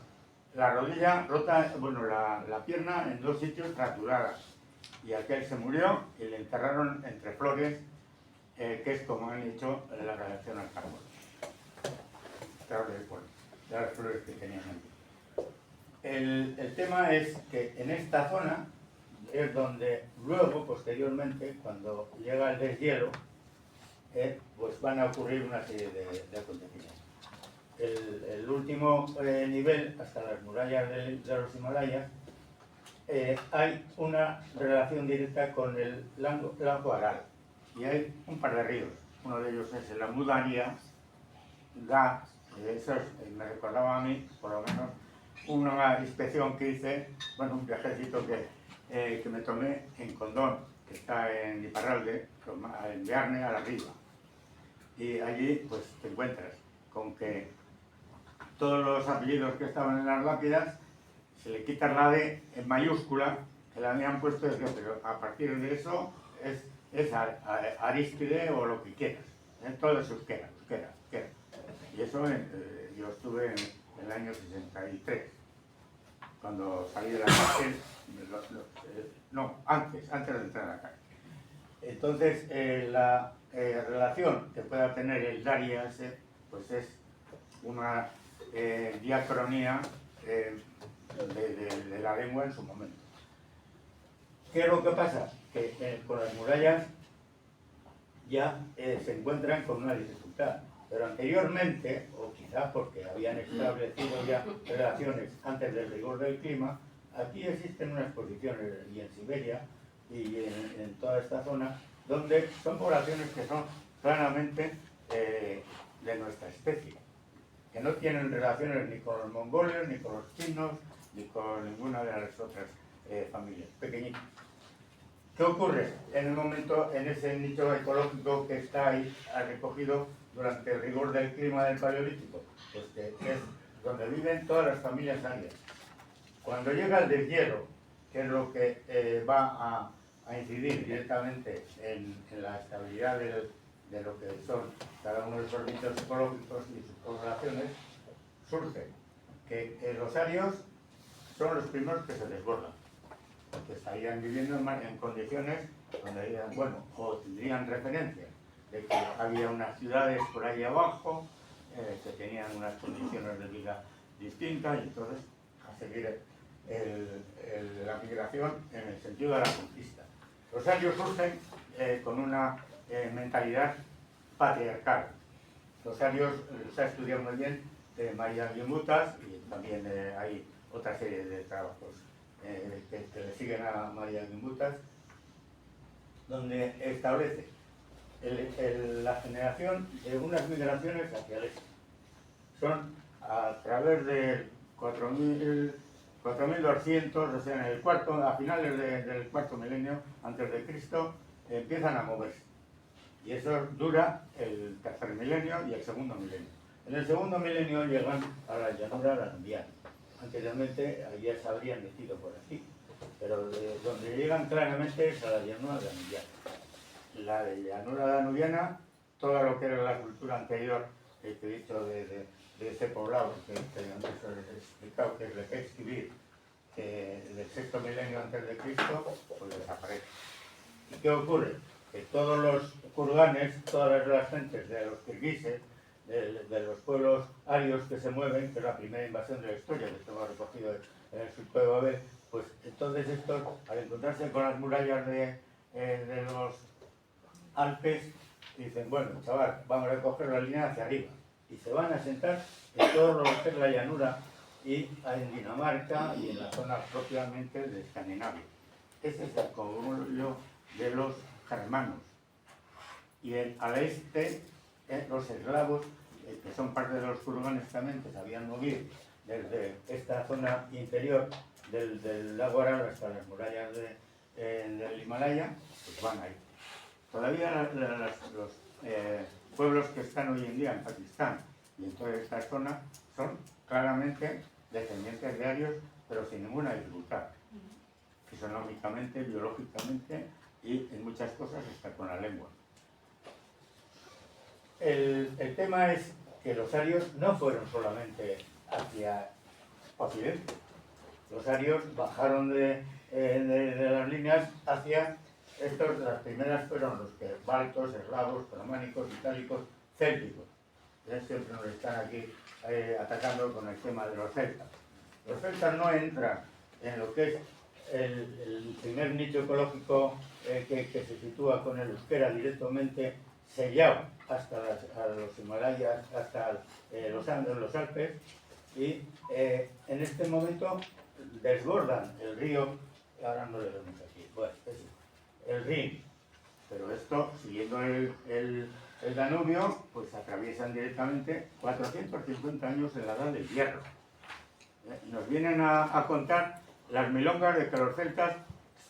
la rodilla rota, bueno, la pierna en 2 sitios fracturada. Y aquel se murió y le enterraron entre flores, que es como han dicho la relación al carbón. De las flores que tenían aquí. El tema es que en esta zona es donde luego, posteriormente, cuando llega el deshielo, pues van a ocurrir una serie de acontecimientos. El último nivel, hasta las murallas de los Himalayas, hay una relación directa con el lago Aral. Y hay un par de ríos. Uno de ellos es el Amu Daria, eso me recordaba a mí, por lo menos, una inspección que hice, bueno, un viajecito que me tomé en Condón, que está en Iparralde, en Bearne, a la Riva. Y allí, pues, te encuentras con que todos los apellidos que estaban en las lápidas se le quita la D en mayúscula, que la habían puesto, pero a partir de eso es Arístide o lo que quieras. Todo es euskera. Y eso yo estuve en el año 63, cuando salí de la cárcel, no, antes de entrar a la cárcel. Entonces, la relación que pueda tener el Daria ese, pues es una diacronía de la lengua en su momento. ¿Qué es lo que pasa? Que con las murallas ya se encuentran con una dificultad, pero anteriormente, o quizás porque habían establecido ya relaciones antes del rigor del clima, aquí existen unas posiciones, y en Siberia y en toda esta zona, donde son poblaciones que son claramente de nuestra especie, que no tienen relaciones ni con los mongoles, ni con los chinos, ni con ninguna de las otras familias pequeñitas. ¿Qué ocurre en el momento, en ese nicho ecológico que está ahí recogido durante el rigor del clima del Paleolítico? Pues que es donde viven todas las familias arias. Cuando llega el deshielo, que es lo que va a incidir directamente en la estabilidad de lo que son cada uno de esos nichos ecológicos y sus poblaciones, surge que los arios son los primeros que se desbordan, porque estarían viviendo en condiciones donde, bueno, o tendrían referencia de que había unas ciudades por ahí abajo que tenían unas condiciones de vida distintas, y entonces a seguir la migración en el sentido de la conquista. Los arios surgen con una mentalidad patriarcal. Los arios se ha estudiado muy bien de María Guimutas, y también hay otra serie de trabajos que le siguen a María Guimutas, donde establece la generación de unas migraciones hacia el este. Son a través del 4200, o sea, a finales del cuarto milenio antes de Cristo, empiezan a moverse. Y eso dura el tercer milenio y el segundo milenio. En el segundo milenio llegan a la llanura danubiana. Anteriormente ya se habrían metido por aquí, pero donde llegan claramente es a la llanura danubiana. La llanura danubiana, todo lo que era la cultura anterior que he dicho de ese poblado que antes os he explicado, que es el escribir, del sexto milenio antes de Cristo, pues desaparece. ¿Y qué ocurre? Que todos los kurganes, todas las gentes de los kirguises, de los pueblos arios que se mueven, que es la primera invasión de la historia, que estaba recogido en el surco de Babel, pues entonces estos, al encontrarse con las murallas de los Alpes, dicen, bueno, chaval, vamos a coger la línea hacia arriba, y se van a sentar en todo lo que es la llanura, y en Dinamarca y en la zona propiamente de Escandinavia. Ese es el cogollo de los germanos. Y al este, los eslavos, que son parte de los kurganes también, que se habían movido desde esta zona inferior del lago Aral hasta las murallas del Himalaya, pues van ahí. Todavía los pueblos que están hoy en día en Pakistán y en toda esta zona son claramente descendientes de arios, pero sin ninguna dificultad. fisonómicamente, biológicamente y en muchas cosas hasta con la lengua. El tema es que los arios no fueron solamente hacia Occidente. Los arios bajaron de las líneas hacia estos, las primeras fueron los que baltos, eslavos, románicos, itálicos, célticos. Siempre nos están aquí atacando con el tema de los celtas. Los celtas no entran en lo que es el primer nicho ecológico que se sitúa con el euskera directamente sellado hasta los Himalayas, hasta los Andes, los Alpes, y en este momento desbordan el río, ahora no le vemos aquí, bueno, es el Rin, pero esto, siguiendo el Danubio, pues atraviesan directamente 450 años en la edad del hierro. Nos vienen a contar las milongas de que los celtas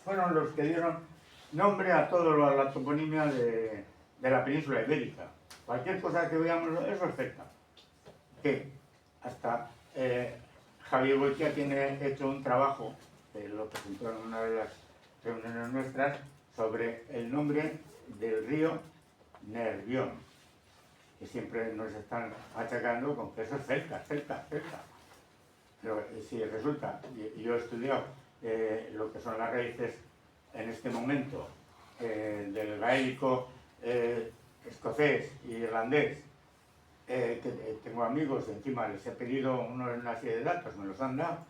fueron los que dieron nombre a toda la toponimia de la península ibérica. Cualquier cosa que veamos, eso es celta. Que hasta Javier Boitia tiene hecho un trabajo, que lo presentó en una de las reuniones nuestras, sobre el nombre del río Nervión, que siempre nos están achacando con que eso es celta. Pero si resulta, y yo he estudiado lo que son las raíces en este momento del gaélico escocés y irlandés, que tengo amigos, encima les he pedido una serie de datos, me los han dado,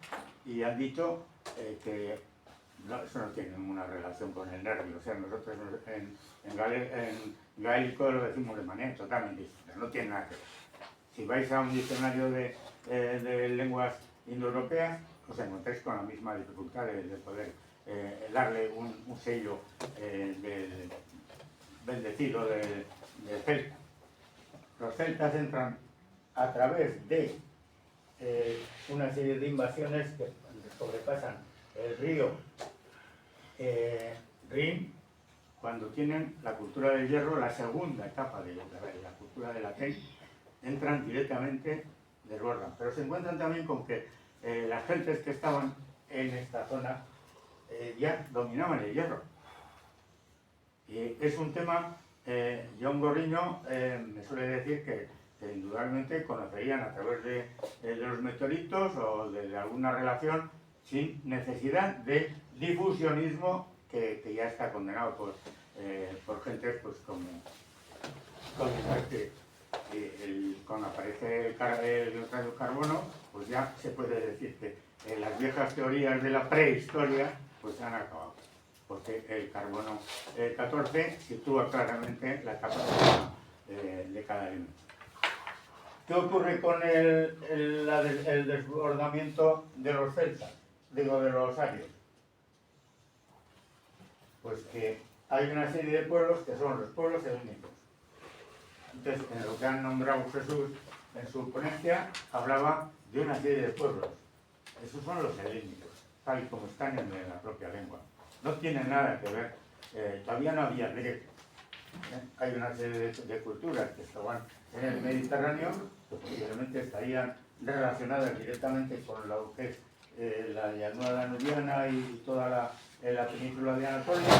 y han dicho que no, eso no tiene ninguna relación con el nervio. O sea, nosotros en gaélico lo decimos de manera totalmente distinta, no tiene nada que ver. Si vais a un diccionario de lenguas indoeuropeas, os encontráis con la misma dificultad de poder darle un sello bendecido de celta. Los celtas entran a través de una serie de invasiones que sobrepasan el río Rin, cuando tienen la cultura del hierro, la segunda etapa de la cultura del Aten, entran directamente, desbordan. Pero se encuentran también con que las gentes que estaban en esta zona ya dominaban el hierro. Y es un tema, John Gorriño me suele decir que indudablemente conocerían a través de los meteoritos o de alguna relación sin necesidad de difusionismo que ya está condenado por gente pues como este. Cuando aparece el radiocarbono, pues ya se puede decir que las viejas teorías de la prehistoria pues han acabado, porque el carbono 14 sitúa claramente la etapa de cada elemento. ¿Qué ocurre con el desbordamiento de los celtas? Digo, de los arios. Pues que hay una serie de pueblos que son los pueblos helénicos. Entonces, en lo que han nombrado Jesús en su ponencia, hablaba de una serie de pueblos. Esos son los helénicos, tal y como están en la propia lengua. No tienen nada que ver, todavía no había griego. Hay una serie de culturas que estaban en el Mediterráneo, que posiblemente estarían relacionadas directamente con lo que es la llanura danubiana y toda la península de Anatolia,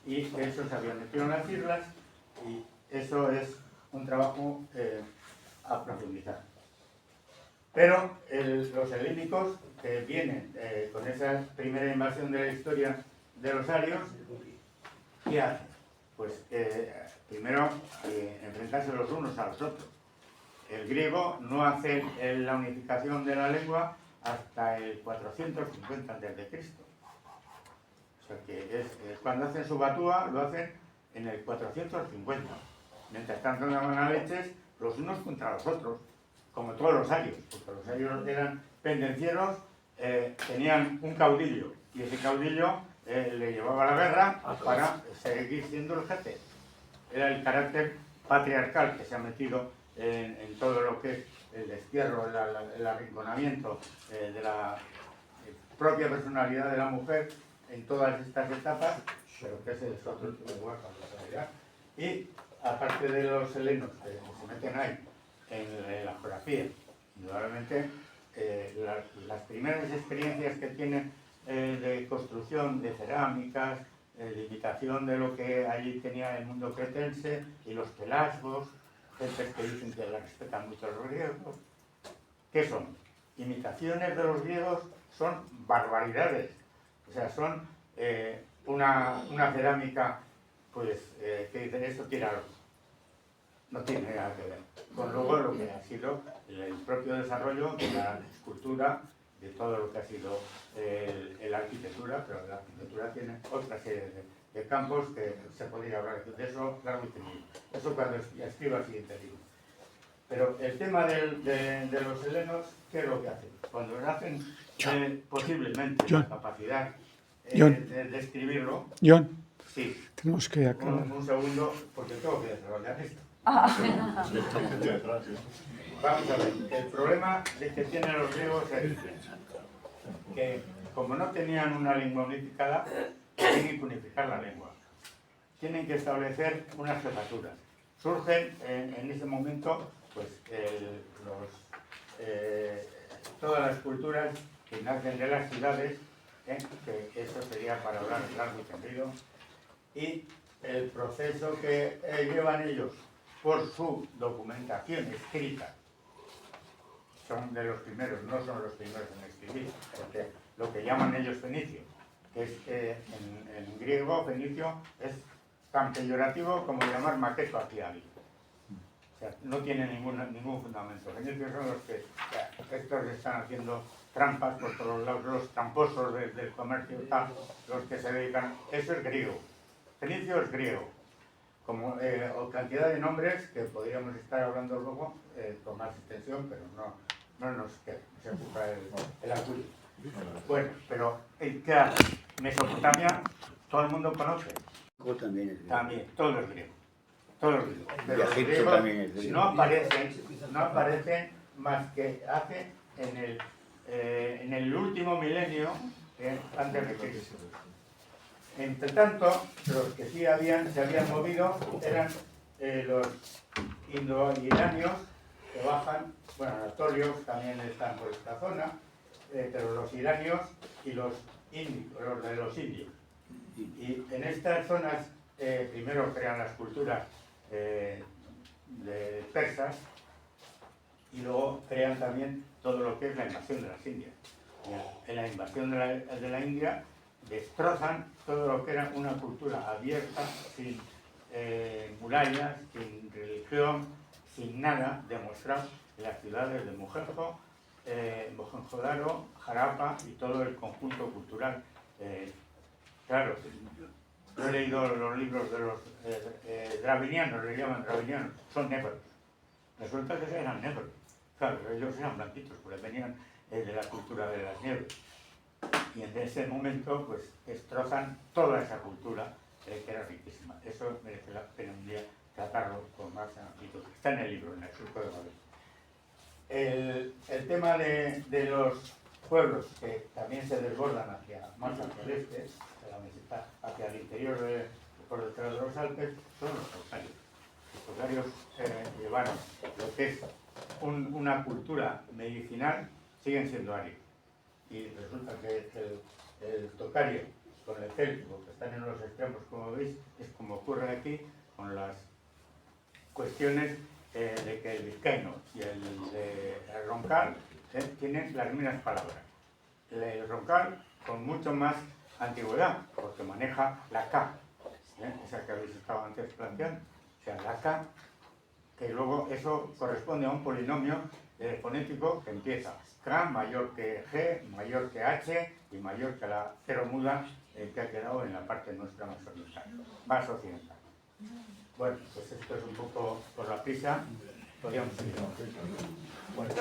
y eso se había metido en las islas, y eso es un trabajo a profundizar. Pero los helénicos que vienen con esa primera invasión de la historia de los arios, ¿qué hacen? Pues primero enfrentarse los unos a los otros. El griego no hace la unificación de la lengua hasta el 450 a.C. O sea que cuando hacen su batúa, lo hacen en el 450. Mientras tanto daban a leches los unos contra los otros, como todos los arios, porque los arios eran pendencieros, tenían un caudillo, y ese caudillo le llevaba a la guerra para seguir siendo el jefe. Era el carácter patriarcal que se ha metido en todo lo que es el destierro, el arrinconamiento de la propia personalidad de la mujer en todas estas etapas, pero que ese es otro lugar para desarrollar. Y aparte de los helenos que se meten ahí en la geografía, indudablemente las primeras experiencias que tienen de construcción de cerámicas, de imitación de lo que allí tenía el mundo cretense, y los pelasgos, gentes que dicen que la respetan mucho a los griegos. ¿Qué son? Imitaciones de los griegos son barbaridades. O sea, son una cerámica, pues, que dice, esto tira algo. No tiene nada que ver con luego lo que ha sido el propio desarrollo de la escultura, de todo lo que ha sido la arquitectura, pero la arquitectura tiene otra serie de campos que se podría hablar de eso largo y tendido. Eso cuando escriba el siguiente libro. Pero el tema de los helenos, ¿qué es lo que hacen? Cuando hacen posiblemente la capacidad de escribirlo. John, Sí. tenemos que acabar. Un segundo, porque tengo que desarrollar esto. Vamos a ver, el problema que tienen los griegos es que, como no tenían una lengua unificada, tienen que unificar la lengua. Tienen que establecer unas jefaturas. Surgen en ese momento pues, todas las culturas que nacen de las ciudades, que eso sería para hablar largo y tendido, y el proceso que llevan ellos por su documentación escrita. Son de los primeros, no son los primeros en escribir, porque lo que llaman ellos fenicio, que es en griego fenicio es tan peyorativo como llamar maqueto apiavi. O sea, no tiene ningún fundamento. Fenicios son los que, estos están haciendo trampas por todos lados, los tramposos del comercio, los que se dedican, eso es griego. Fenicio es griego. Como cantidad de nombres que podríamos estar hablando luego con más extensión, pero no nos queda, se ocupa el acuerdo. Bueno, pero ¿qué hace? Mesopotamia, todo el mundo conoce. También es griego. También, todo es griego. Todo es griego. Pero Y los Egipto griegos también es griego. no aparecen más que hace en el último milenio antes de Cristo. Entre tanto, los que sí se habían movido eran los indo-iranios que bajan, bueno, anatolios también están por esta zona, pero los iranios y los indios, los de los indios. Y en estas zonas primero crean las culturas de persas y luego crean también todo lo que es la invasión de las Indias. En la invasión de la India destrozan todo lo que era una cultura abierta, sin murallas, sin religión, sin nada, demostrado en las ciudades de Mohenjo-Daro, Jarapa y todo el conjunto cultural. Claro, yo he leído los libros de los dravinianos, le llaman dravinianos, son negros. Resulta que eran negros. Claro, ellos eran blanquitos, porque venían de la cultura de las nieves. Y en ese momento, pues, destrozan toda esa cultura, que era riquísima. Eso merece la pena un día tratarlo con más amplitud. Está en el libro, en el surco de Babel. El tema de los pueblos que también se desbordan más hacia el este, hacia la meseta, hacia el interior por detrás de los Alpes, son los toxarios. Los toxarios llevaron lo que es una cultura medicinal, siguen siendo arios. Y resulta que el tocario con el céltico, que están en los extremos, como veis, es como ocurre aquí con las cuestiones de que el vizcaíno y el roncal tienen las mismas palabras. El roncal con mucho más antigüedad, porque maneja la K, esa que habéis estado antes planteando. O sea, la K, que luego eso corresponde a un polinomio fonético que empieza K mayor que G, mayor que H y mayor que la cero muda que ha quedado en la parte nuestra más oriental, más occidental. Bueno, pues esto es un poco por la prisa. Podríamos seguir. Bueno,